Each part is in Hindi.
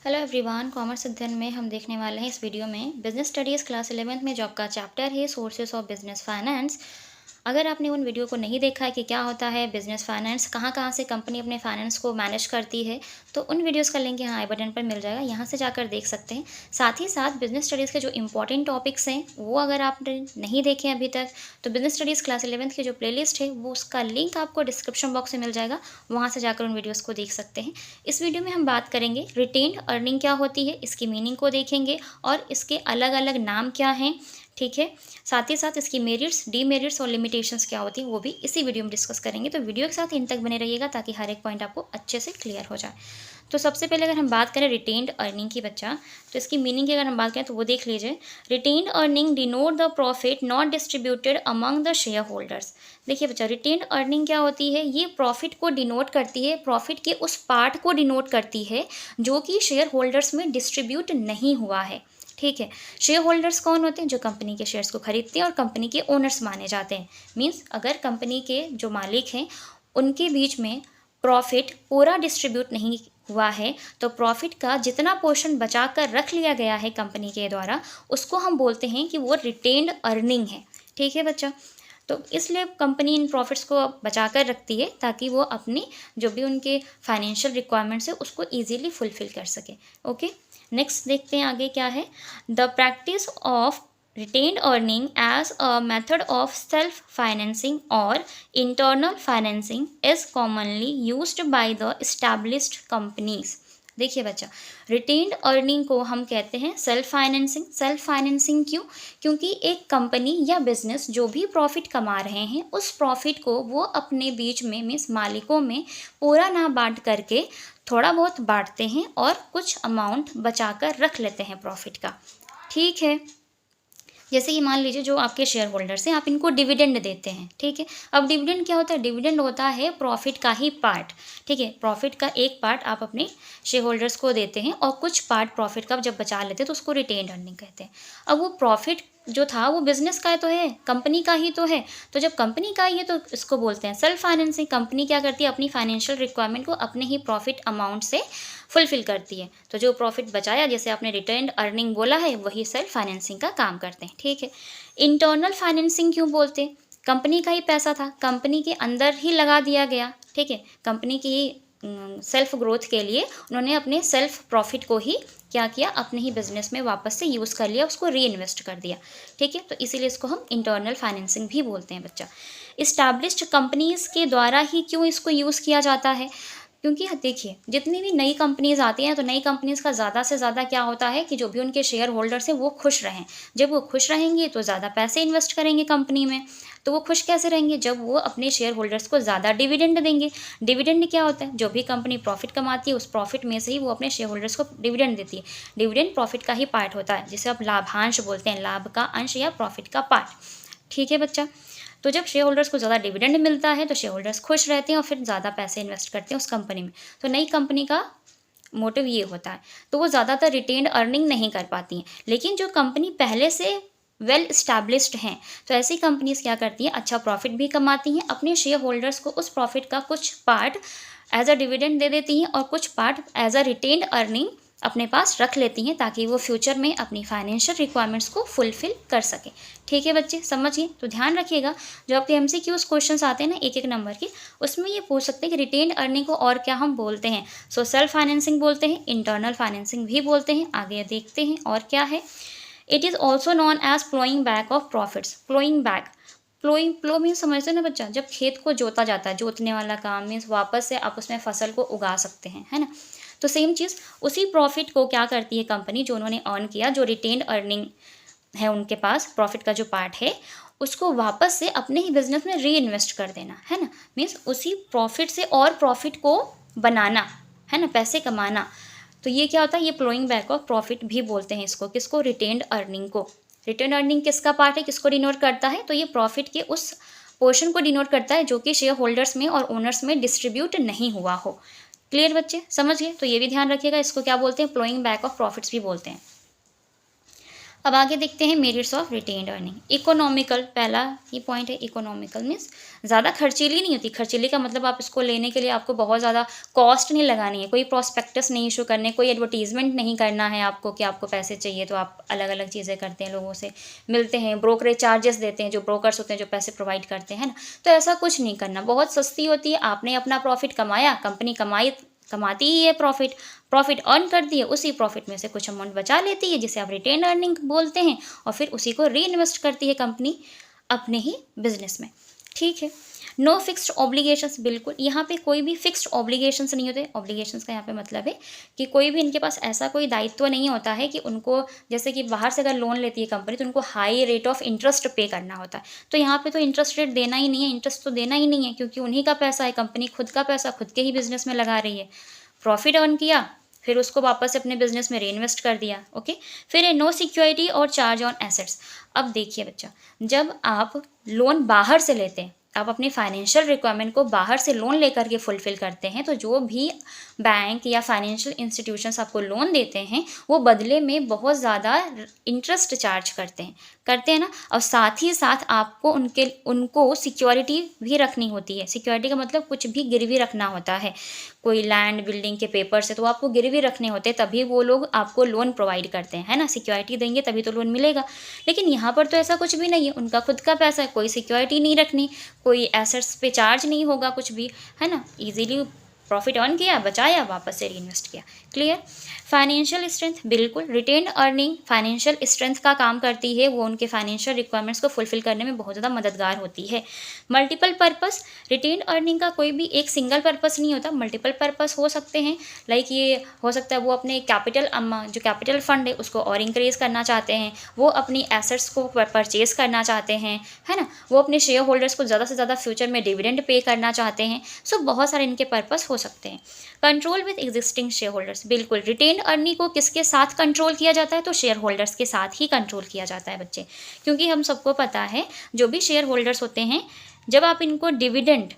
हेलो एवरीवन, कॉमर्स अध्ययन में हम देखने वाले हैं इस वीडियो में बिजनेस स्टडीज़ क्लास 11th में जो आपका चैप्टर है सोर्सेस ऑफ बिजनेस फाइनेंस। अगर आपने उन वीडियो को नहीं देखा है कि क्या होता है बिजनेस फाइनेंस, कहाँ कहाँ से कंपनी अपने फाइनेंस को मैनेज करती है, तो उन वीडियोस का लिंक यहाँ आई बटन पर मिल जाएगा, यहाँ से जाकर देख सकते हैं। साथ ही साथ बिजनेस स्टडीज़ के जो इंपॉर्टेंट टॉपिक्स हैं वो अगर आपने नहीं देखे अभी तक, तो बिजनेस स्टडीज़ क्लास 11th की जो प्लेलिस्ट है वो उसका लिंक आपको डिस्क्रिप्शन बॉक्स में मिल जाएगा, वहाँ से जाकर उन वीडियोज़ को देख सकते हैं। इस वीडियो में हम बात करेंगे रिटेन्ड अर्निंग क्या होती है, इसकी मीनिंग को देखेंगे और इसके अलग अलग नाम क्या हैं, ठीक है। साथ ही साथ इसकी मेरिट्स, डीमेरिट्स और लिमिटेशंस क्या होती हैं वो भी इसी वीडियो में डिस्कस करेंगे। तो वीडियो के साथ इन तक बने रहिएगा ताकि हर एक पॉइंट आपको अच्छे से क्लियर हो जाए। तो सबसे पहले अगर हम बात करें रिटेन्ड अर्निंग की बच्चा, तो इसकी मीनिंग की अगर हम बात करें तो वो देख लीजिए। Retained earning denote the profit not distributed among the share holders. देखिए बच्चा, रिटेन्ड अर्निंग क्या होती है, ये प्रॉफिट को डिनोट करती है, प्रॉफिट के उस पार्ट को डिनोट करती है जो कि शेयर होल्डर्स में डिस्ट्रीब्यूट नहीं हुआ है, ठीक है। शेयर होल्डर्स कौन होते हैं? जो कंपनी के शेयर्स को खरीदते हैं और कंपनी के ओनर्स माने जाते हैं। मीन्स अगर कंपनी के जो मालिक हैं उनके बीच में प्रॉफिट पूरा डिस्ट्रीब्यूट नहीं हुआ है, तो प्रॉफिट का जितना पोर्शन बचा कर रख लिया गया है कंपनी के द्वारा, उसको हम बोलते हैं कि वो रिटेन्ड अर्निंग है, ठीक है बच्चा। तो इसलिए कंपनी इन प्रॉफिट्स को बचा कर रखती है ताकि वो अपनी जो भी उनके फाइनेंशियल रिक्वायरमेंट्स है उसको ईजिली फुलफिल कर सके। ओके, नेक्स्ट देखते हैं आगे क्या है। The practice of retained earning as a method of self financing or internal financing is commonly used by the established companies। देखिए बच्चा, रिटेन्ड अर्निंग को हम कहते हैं सेल्फ फाइनेंसिंग। सेल्फ फाइनेंसिंग क्यों? क्योंकि एक कंपनी या बिजनेस जो भी प्रॉफिट कमा रहे हैं उस प्रॉफिट को वो अपने बीच में मीन्स मालिकों में पूरा ना बांट करके थोड़ा बहुत बांटते हैं और कुछ अमाउंट बचा कर रख लेते हैं प्रॉफिट का, ठीक है। जैसे कि मान लीजिए जो आपके शेयर होल्डर्स हैं, आप इनको डिविडेंड देते हैं, ठीक है। अब डिविडेंड क्या होता है? डिविडेंड होता है प्रॉफिट का ही पार्ट, ठीक है। प्रॉफिट का एक पार्ट आप अपने शेयर होल्डर्स को देते हैं और कुछ पार्ट प्रॉफिट का जब बचा लेते हैं तो उसको रिटेन्ड अर्निंग कहते हैं। अब वो प्रॉफिट जो था वो बिजनेस का तो है, कंपनी का ही तो है, तो जब कंपनी का ही है तो इसको बोलते हैं सेल्फ फाइनेंसिंग। कंपनी क्या करती है? अपनी फाइनेंशियल रिक्वायरमेंट को अपने ही प्रॉफिट अमाउंट से फुलफिल करती है। तो जो प्रॉफिट बचाया, जैसे आपने रिटेन्ड अर्निंग बोला है, वही सेल्फ फाइनेंसिंग का काम करते हैं, ठीक है। इंटरनल फाइनेंसिंग क्यों बोलते हैं? कंपनी का ही पैसा था, कंपनी के अंदर ही लगा दिया गया, ठीक है। कंपनी की सेल्फ ग्रोथ के लिए उन्होंने अपने सेल्फ प्रॉफिट को ही क्या किया? अपने ही बिजनेस में वापस से यूज़ कर लिया, उसको री इन्वेस्ट कर दिया, ठीक है। तो इसीलिए इसको हम इंटरनल फाइनेंसिंग भी बोलते हैं बच्चा। इस्टेब्लिश्ड कंपनीज़ के द्वारा ही क्यों इसको यूज़ किया जाता है? क्योंकि देखिए, जितनी भी नई कंपनीज़ आती हैं तो नई कंपनीज़ का ज़्यादा से ज़्यादा क्या होता है कि जो भी उनके शेयर होल्डर्स हैं वो खुश रहें। जब वो खुश रहेंगे तो ज़्यादा पैसे इन्वेस्ट करेंगे कंपनी में। तो वो खुश कैसे रहेंगे? जब वो अपने शेयर होल्डर्स को ज़्यादा डिविडेंड देंगे। डिविडेंड क्या होता है? जो भी कंपनी प्रॉफिट कमाती है उस प्रॉफिट में से ही वो अपने शेयर होल्डर्स को डिविडेंड देती है। डिविडेंड प्रॉफिट का ही पार्ट होता है, जिसे आप लाभांश बोलते हैं, लाभ का अंश या प्रॉफिट का पार्ट, ठीक है बच्चा। तो जब शेयर होल्डर्स को ज़्यादा डिविडेंड मिलता है तो शेयर होल्डर्स खुश रहते हैं और फिर ज़्यादा पैसे इन्वेस्ट करते हैं उस कंपनी में। तो नई कंपनी का मोटिव ये होता है, तो वो ज़्यादातर रिटेन्ड अर्निंग नहीं कर पाती हैं। लेकिन जो कंपनी पहले से वेल इस्टेब्लिश्ड हैं, तो ऐसी कंपनीज क्या करती हैं? अच्छा प्रॉफिट भी कमाती हैं, अपने शेयर होल्डर्स को उस प्रॉफिट का कुछ पार्ट एज अ डिविडेंड दे देती हैं और कुछ part as a retained earning अपने पास रख लेती हैं ताकि वो फ्यूचर में अपनी फाइनेंशियल रिक्वायरमेंट्स को फुलफिल कर सकें, ठीक है बच्चे, समझिए। तो ध्यान रखिएगा, जो आपके MCQs क्वेश्चंस आते हैं ना एक एक नंबर के, उसमें ये पूछ सकते हैं कि रिटेन्ड अर्निंग को और क्या हम बोलते हैं। सो सेल्फ फाइनेंसिंग बोलते हैं, इंटरनल फाइनेंसिंग भी बोलते हैं। आगे देखते हैं और क्या है। It is also known as ploughing back of profits. Ploughing back, plough means समझते हैं ना बच्चा, जब खेत को जोता जाता है, जोतने वाला काम मीन्स वापस से आप उसमें फसल को उगा सकते हैं, है ना। तो सेम चीज़, उसी प्रॉफिट को क्या करती है कंपनी, जो उन्होंने अर्न किया, जो रिटेन्ड अर्निंग है उनके पास, प्रॉफिट का जो पार्ट है, उसको वापस से अपने ही बिजनेस में री इन्वेस्ट कर देना, है ना। मीन्स उसी प्रॉफिट से और प्रॉफिट को बनाना, है ना, पैसे कमाना। तो ये क्या होता है? ये प्लोइंग बैक ऑफ प्रॉफिट भी बोलते हैं इसको। किसको? रिटेन्ड अर्निंग को। रिटेन्ड अर्निंग किसका पार्ट है, किसको डिनोट करता है? तो ये प्रॉफिट के उस पोर्शन को डिनोट करता है जो कि शेयर होल्डर्स में और ओनर्स में डिस्ट्रीब्यूट नहीं हुआ हो। क्लियर बच्चे, समझ गए? तो ये भी ध्यान रखिएगा, इसको क्या बोलते हैं? प्लोइंग बैक ऑफ प्रॉफिट्स भी बोलते हैं। अब आगे देखते हैं merits of retained earning. Economical, पहला ही पॉइंट है इकोनॉमिकल मीन्स ज़्यादा खर्चीली नहीं होती। खर्चीली का मतलब आप इसको लेने के लिए आपको बहुत ज़्यादा कॉस्ट नहीं लगानी है, कोई प्रॉस्पेक्टस नहीं इशू करने, कोई एडवर्टीजमेंट नहीं करना है आपको कि आपको पैसे चाहिए तो आप अलग अलग चीज़ें करते हैं, लोगों से मिलते हैं, ब्रोकरेज चार्जेस देते हैं, जो ब्रोकर्स होते हैं जो पैसे प्रोवाइड करते हैं ना, तो ऐसा कुछ नहीं करना। बहुत सस्ती होती है, आपने अपना प्रॉफिट कमाया, कंपनी कमाती ही है प्रॉफिट अर्न करती है, उसी प्रॉफिट में से कुछ अमाउंट बचा लेती है जिसे आप रिटेन अर्निंग बोलते हैं, और फिर उसी को री इन्वेस्ट करती है कंपनी अपने ही बिजनेस में। ठीक है। नो फिक्स्ड ऑब्लिगेशंस, बिल्कुल यहाँ पे कोई भी फिक्स्ड ऑब्लिगेशंस नहीं होते। ऑब्लिगेशंस का यहाँ पे मतलब है कि कोई भी इनके पास ऐसा कोई दायित्व नहीं होता है कि उनको, जैसे कि बाहर से अगर लोन लेती है कंपनी तो उनको हाई रेट ऑफ इंटरेस्ट पे करना होता है, तो यहाँ पे तो इंटरेस्ट रेट देना ही नहीं है, इंटरेस्ट तो देना ही नहीं है, क्योंकि उन्हीं का पैसा है, कंपनी खुद का पैसा खुद के ही बिजनेस में लगा रही है, प्रॉफिट अर्न किया, फिर उसको वापस अपने बिजनेस में रीइन्वेस्ट कर दिया। ओके। फिर है नो सिक्योरिटी और चार्ज ऑन एसेट्स। अब देखिए बच्चा, जब आप लोन बाहर से लेते हैं, आप अपनी फाइनेंशियल रिक्वायरमेंट को बाहर से लोन लेकर के फुलफिल करते हैं, तो जो भी बैंक या फाइनेंशियल इंस्टीट्यूशंस आपको लोन देते हैं वो बदले में बहुत ज़्यादा इंटरेस्ट चार्ज करते हैं ना, और साथ ही साथ आपको उनको सिक्योरिटी भी रखनी होती है। सिक्योरिटी का मतलब कुछ भी गिरवी रखना होता है, कोई लैंड बिल्डिंग के पेपर से, तो आपको गिरवी रखने होते हैं, तभी वो लोग आपको लोन प्रोवाइड करते हैं, है ना, सिक्योरिटी देंगे तभी तो लोन मिलेगा। लेकिन यहाँ पर तो ऐसा कुछ भी नहीं है, उनका खुद का पैसा है, कोई सिक्योरिटी नहीं रखनी, कोई एसेट्स पे चार्ज नहीं होगा कुछ भी, है ना, इजीली प्रॉफिट अर्न किया, बचाया, वापस से रीइन्वेस्ट किया। क्लियर। फाइनेंशियल स्ट्रेंथ, बिल्कुल रिटेन्ड अर्निंग फाइनेंशियल स्ट्रेंथ का काम करती है, वो उनके फाइनेंशियल रिक्वायरमेंट्स को फुलफिल करने में बहुत ज़्यादा मददगार होती है। मल्टीपल पर्पस, रिटेन्ड अर्निंग का कोई भी एक सिंगल पर्पस नहीं होता, मल्टीपल पर्पस हो सकते हैं। लाइक ये हो सकता है वो अपने जो कैपिटल फंड है उसको और इंक्रीज करना चाहते हैं, वो अपनी एसेट्स को परचेज करना चाहते हैं, है ना, वो अपने शेयर होल्डर्स को ज़्यादा से ज़्यादा फ्यूचर में डिविडेंड पे करना चाहते हैं। सो बहुत सारे इनके पर्पस हो सकते हैं। Control with existing share holders, बिल्कुल रिटेन्ड अर्निंग को किसके साथ कंट्रोल किया जाता है, तो शेयर होल्डर्स के साथ ही कंट्रोल किया जाता है बच्चे, क्योंकि हम सबको पता है जो भी शेयर होल्डर्स होते हैं, जब आप इनको डिविडेंड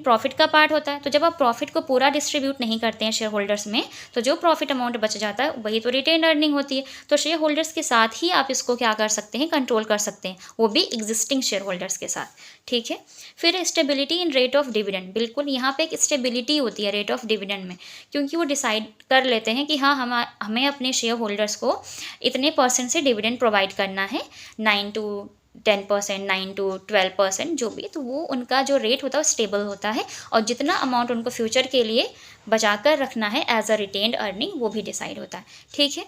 प्रॉफिट का पार्ट होता है, तो जब आप प्रॉफिट को पूरा डिस्ट्रीब्यूट नहीं करते हैं शेयर होल्डर्स में, तो जो प्रॉफिट अमाउंट बच जाता है वही तो रिटेन अर्निंग होती है। तो शेयर होल्डर्स के साथ ही आप इसको क्या कर सकते हैं, कंट्रोल कर सकते हैं, वो भी एग्जिस्टिंग शेयर होल्डर्स के साथ। ठीक है। फिर stability in rate of dividend, बिल्कुल यहाँ पे एक स्टेबिलिटी होती है रेट ऑफ डिविडेंड में, क्योंकि वो डिसाइड कर लेते हैं कि हाँ हमें अपने शेयर होल्डर्स को इतने % से डिविडेंड प्रोवाइड करना है, 9 to 10%, 9 to 12% जो भी, तो वो उनका जो रेट होता है स्टेबल होता है, और जितना अमाउंट उनको फ्यूचर के लिए बचा कर रखना है एज अ रिटेन्ड अर्निंग वो भी डिसाइड होता है। ठीक है।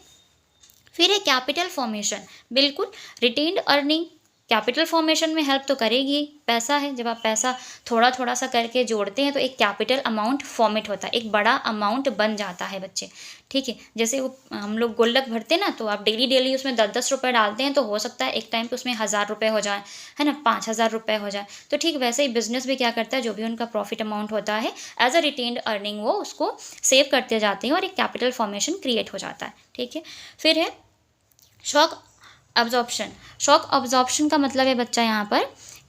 फिर है कैपिटल फॉर्मेशन, बिल्कुल रिटेन्ड अर्निंग कैपिटल फॉर्मेशन में हेल्प तो करेगी। पैसा है, जब आप पैसा थोड़ा थोड़ा सा करके जोड़ते हैं तो एक कैपिटल अमाउंट फॉर्मेट होता है, एक बड़ा अमाउंट बन जाता है बच्चे। ठीक है। जैसे वो हम लोग गुल्लक भरते ना, तो आप डेली उसमें 10-10 रुपये डालते हैं, तो हो सकता है एक टाइम पे उसमें 1000 रुपये हो जाए, है ना, 5000 रुपये हो जाए। तो ठीक वैसे ही बिजनेस भी क्या करता है, जो भी उनका प्रॉफिट अमाउंट होता है एज अ रिटेन्ड अर्निंग वो उसको सेव करते जाते हैं और एक कैपिटल फॉर्मेशन क्रिएट हो जाता है। ठीक है। फिर है शॉक अब्जॉर्प्शन। शॉक अब्जॉर्प्शन का मतलब है बच्चा यहाँ पर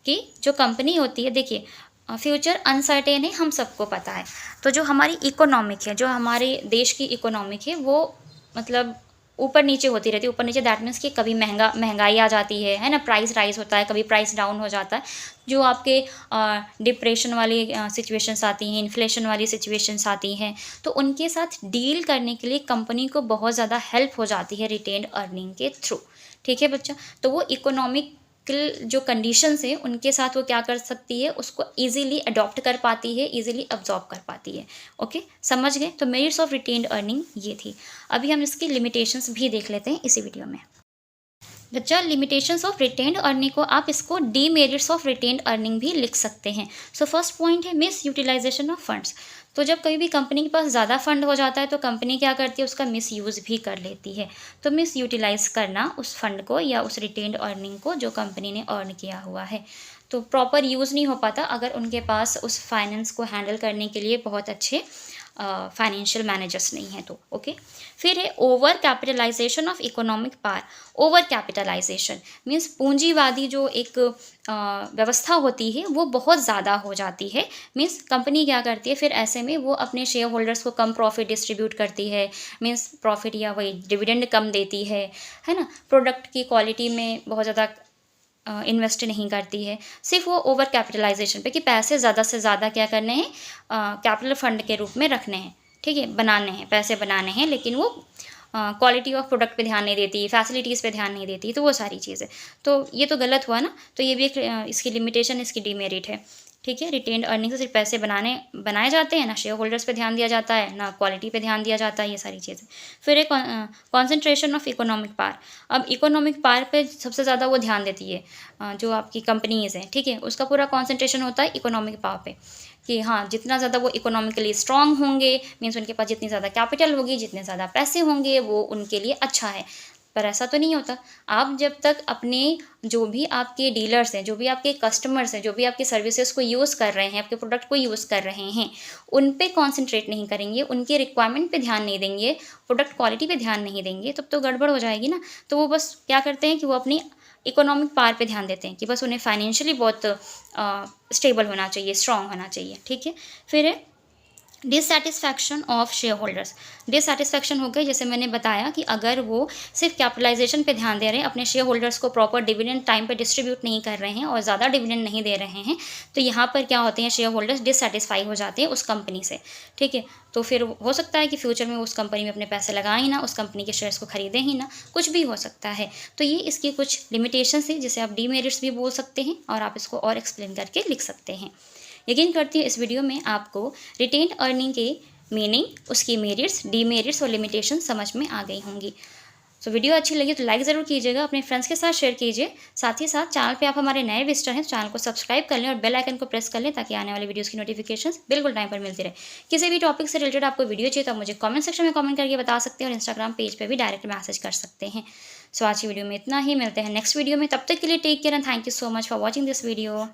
कि जो कंपनी होती है, देखिए फ्यूचर अनसर्टेन है, हम सबको पता है, तो जो हमारी इकोनॉमिक है, जो हमारे देश की इकोनॉमिक है, वो मतलब ऊपर नीचे होती रहती है। ऊपर नीचे दैट मीन्स कि कभी महंगाई आ जाती है ना, प्राइस राइज होता है, कभी प्राइस डाउन हो जाता है, जो आपके डिप्रेशन वाली सिचुएशंस आती हैं, इन्फ्लेशन वाली सिचुएशंस आती हैं, तो उनके साथ डील करने के लिए कंपनी को बहुत ज़्यादा हेल्प हो जाती है रिटेन्ड अर्निंग के थ्रू। ठीक है बच्चा। तो वो इकोनॉमिकल जो कंडीशंस है उनके साथ वो क्या कर सकती है, उसको इजीली अडॉप्ट कर पाती है, इजीली अब्जॉर्ब कर पाती है। ओके, समझ गए। तो मेरिट्स ऑफ रिटेन्ड अर्निंग ये थी। अभी हम इसकी लिमिटेशंस भी देख लेते हैं इसी वीडियो में। बच्चा लिमिटेशंस ऑफ रिटेन्ड अर्निंग को आप इसको डीमेरिट्स ऑफ रिटेन्ड अर्निंग भी लिख सकते हैं। सो फर्स्ट पॉइंट है मिस यूटिलाइजेशन ऑफ फंड्स। तो जब कभी भी कंपनी के पास ज़्यादा फंड हो जाता है तो कंपनी क्या करती है, उसका मिस यूज़ भी कर लेती है। तो मिस यूटिलाइज करना उस फंड को या उस रिटेन्ड अर्निंग को जो कंपनी ने अर्न किया हुआ है, तो प्रॉपर यूज़ नहीं हो पाता अगर उनके पास उस फाइनेंस को हैंडल करने के लिए बहुत अच्छे फाइनेंशियल मैनेजर्स नहीं हैं तो। ओके, फिर है over capitalisation of economic power. Over capitalisation means पूंजीवादी जो एक व्यवस्था होती है वो बहुत ज़्यादा हो जाती है। मीन्स कंपनी क्या करती है फिर ऐसे में, वो अपने शेयर होल्डर्स को कम प्रॉफिट डिस्ट्रीब्यूट करती है, मीन्स प्रॉफिट या वही डिविडेंड कम देती है ना। प्रोडक्ट की क्वालिटी में बहुत ज़्यादा इन्वेस्ट नहीं करती है, सिर्फ वो ओवर कैपिटलाइजेशन पे कि पैसे ज़्यादा से ज़्यादा क्या करने हैं, कैपिटल फंड के रूप में रखने हैं, ठीक है, बनाने हैं, पैसे बनाने हैं, लेकिन वो क्वालिटी ऑफ प्रोडक्ट पे ध्यान नहीं देती, फैसिलिटीज़ पे ध्यान नहीं देती, तो वो सारी चीज़ें, तो ये तो गलत हुआ ना। तो ये भी एक इसकी लिमिटेशन, इसकी डिमेरिट है, ठीक है। रिटेन्ड अर्निंग से सिर्फ पैसे बनाए जाते हैं, ना शेयर होल्डर्स पे ध्यान दिया जाता है, ना क्वालिटी पे ध्यान दिया जाता है, ये सारी चीज़ें। फिर एक कॉन्सेंट्रेशन ऑफ इकोनॉमिक पावर। अब इकोनॉमिक पावर पे सबसे ज़्यादा वो ध्यान देती है जो आपकी कंपनीज़ हैं, ठीक है, उसका पूरा कॉन्सेंट्रेशन होता है इकोनॉमिक पावर पे, कि हाँ जितना ज़्यादा वो इकोनॉमिकली स्ट्रांग होंगे, मीन्स उनके पास जितनी ज़्यादा कैपिटल होगी, जितने ज़्यादा पैसे होंगे, वो उनके लिए अच्छा है। पर ऐसा तो नहीं होता। आप जब तक अपने जो भी आपके डीलर्स हैं, जो भी आपके कस्टमर्स हैं, जो भी आपकी सर्विसेज को यूज़ कर रहे हैं, आपके प्रोडक्ट को यूज़ कर रहे हैं, उन पे कॉन्सेंट्रेट नहीं करेंगे, उनके रिक्वायरमेंट पे ध्यान नहीं देंगे, प्रोडक्ट क्वालिटी पे ध्यान नहीं देंगे, तब तो गड़बड़ हो जाएगी ना। तो वो बस क्या करते हैं कि वो अपनी इकोनॉमिक पावर पे ध्यान देते हैं कि बस उन्हें फाइनेंशियली बहुत स्टेबल होना चाहिए, स्ट्रांग होना चाहिए, ठीक है। फिर है dissatisfaction of share holders. Dissatisfaction हो गई, जैसे मैंने बताया कि अगर वो सिर्फ कैपिटलाइजेशन पे ध्यान दे रहे हैं, अपने शेयर होल्डर्स को प्रॉपर डिविडेंड टाइम पे डिस्ट्रीब्यूट नहीं कर रहे हैं और ज़्यादा डिविडेंड नहीं दे रहे हैं, तो यहाँ पर क्या होते हैं, शेयर होल्डर्स डिससेटिस्फाई हो जाते हैं उस कंपनी से, ठीक है। तो फिर हो सकता है कि फ्यूचर में उस कंपनी में अपने पैसे लगाएं ही ना, उस कंपनी के शेयर्स को खरीदें ही ना, कुछ भी हो सकता है। तो ये इसकी कुछ लिमिटेशंस है, जिसे आप डीमेरिट्स भी बोल सकते हैं, और आप इसको और एक्सप्लेन करके लिख सकते हैं। यकीन करती हूँ इस वीडियो में आपको रिटेन्ड अर्निंग के मीनिंग, उसकी मेरिट्स, डीमेरिट्स और लिमिटेशन समझ में आ गई होंगी। तो वीडियो अच्छी लगी तो लाइक ज़रूर कीजिएगा, अपने फ्रेंड्स के साथ शेयर कीजिए। साथ ही साथ चैनल पे आप हमारे नए विजिटर हैं तो चैनल को सब्सक्राइब कर लें और बेल आइकन को प्रेस कर लें, ताकि आने वाले वीडियोस की नोटिफिकेशंस बिल्कुल टाइम पर मिलती रहे। किसी भी टॉपिक से रिलेटेड आपको वीडियो चाहिए तो आप मुझे कमेंट सेक्शन में कमेंट करके बता सकते हैं, और इंस्टाग्राम पेज पर भी डायरेक्ट मैसेज कर सकते हैं। सो आज की वीडियो में इतना ही, मिलते हैं नेक्स्ट वीडियो में, तब तक के लिए take care and thank you so much for watching this video.